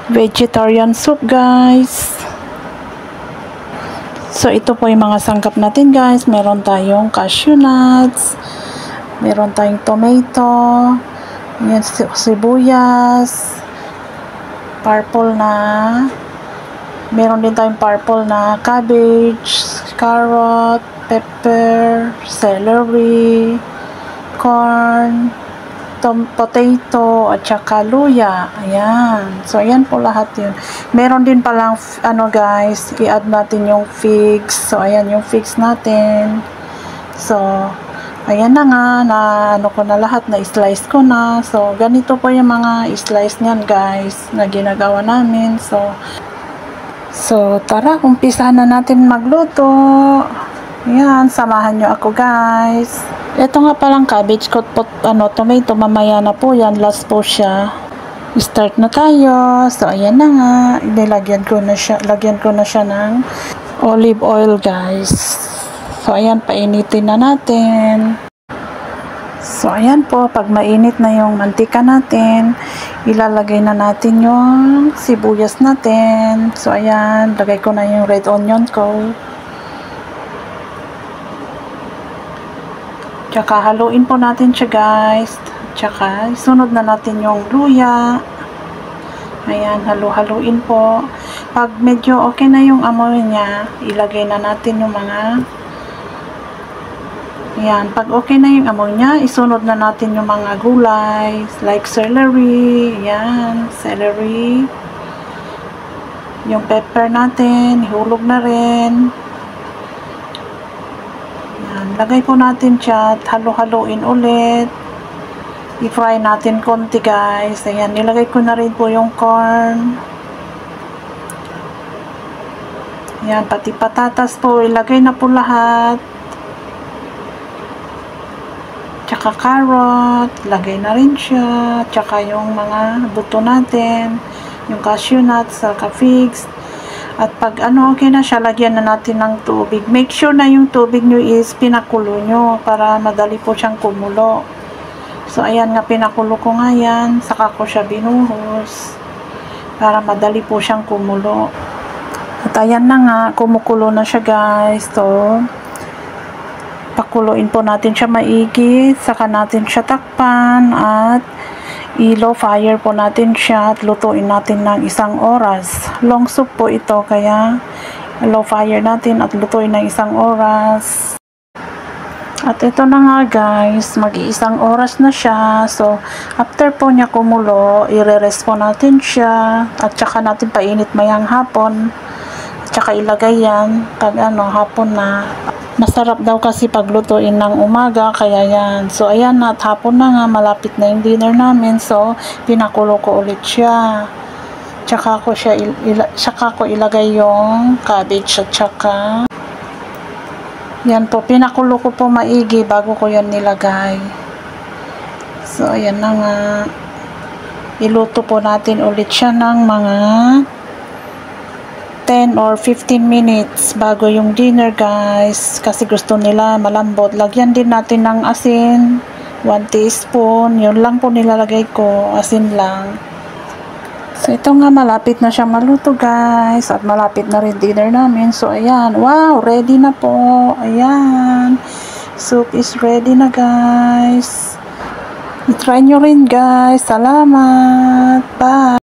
vegetarian soup, guys. So, ito po yung mga sangkap natin, guys. Meron tayong cashew nuts. Meron tayong tomato. Yan, sibuyas. Purple na. Meron din tayong purple na cabbage, carrot, pepper, celery, corn, potato, at saka luya. Ayan. So, ayan po lahat yun. Meron din palang, guys, i-add natin yung figs. So, ayan yung figs natin. So, ayan na nga, ko na lahat, na-slice ko na. So, ganito po yung mga slice niyan, guys, na ginagawa namin. So, tara, umpisa na natin magluto. Ayan, samahan nyo ako, guys. Ito nga palang cabbage ko, tomato, mamaya na po yan, last po siya. Start na tayo. So, ayan na nga, lagyan ko na siya ng olive oil, guys. So, ayan, painitin na natin. So, ayan po, pag mainit na yung mantika natin, ilalagay na natin yung sibuyas natin. So, ayan, lagay ko na yung red onion ko. Tsaka haluin po natin siya, guys. Tsaka isunod na natin yung luya. Ayan, haluin po. Pag medyo okay na yung amoy niya, ilagay na natin yung mga... Ayan, pag okay na yung amoy niya, isunod na natin yung mga gulay. Like celery. Ayan, celery. Yung pepper natin, ihulog na rin. Lagay po natin siya at halo-haloin ulit. I-fry natin konti, guys. Ayan, nilagay ko na rin po yung corn. Ayan, pati patatas po. Ilagay na po lahat. Tsaka carrot. Lagay na rin siya. Tsaka yung mga buto natin. Yung cashew nuts, saka figs. At pag okay na siya, lagyan na natin ng tubig. Make sure na yung tubig nyo is pinakulo nyo para madali po siyang kumulo. So, ayan nga, pinakulo ko nga yan. Saka ko siya binuhos para madali po siyang kumulo. At ayan na nga, kumukulo na siya, guys. So, pakuluin po natin siya maigi. Saka natin siya takpan at i-low fire po natin siya at lutuin natin ng 1 oras. Long soup po ito, kaya low fire natin at lutuin ng 1 oras. At ito na nga, guys, mag-1 oras na siya. So, after po niya kumulo, i-rest po natin siya at saka natin painit mayang hapon. At saka ilagay yan pag hapon na. Masarap daw kasi paglutuin ng umaga, kaya yan. So, ayan na, at hapon na nga, malapit na yung dinner namin. So, pinakulo ko ulit siya. Tsaka ko ilagay yung cabbage at tsaka yan po, pinakulo ko po maigi bago ko yan nilagay. So, ayan na nga. Iluto po natin ulit siya ng mga 10 or 15 minutes bago yung dinner, guys, kasi gusto nila malambot. Lagyan din natin ng asin, 1 teaspoon, yun lang po nilalagay ko, asin lang. So, ito nga, malapit na siya maluto, guys, at malapit na rin dinner namin. So, ayan, wow, ready na po. Ayan, soup is ready na, guys. I-try nyo rin, guys. Salamat. Bye.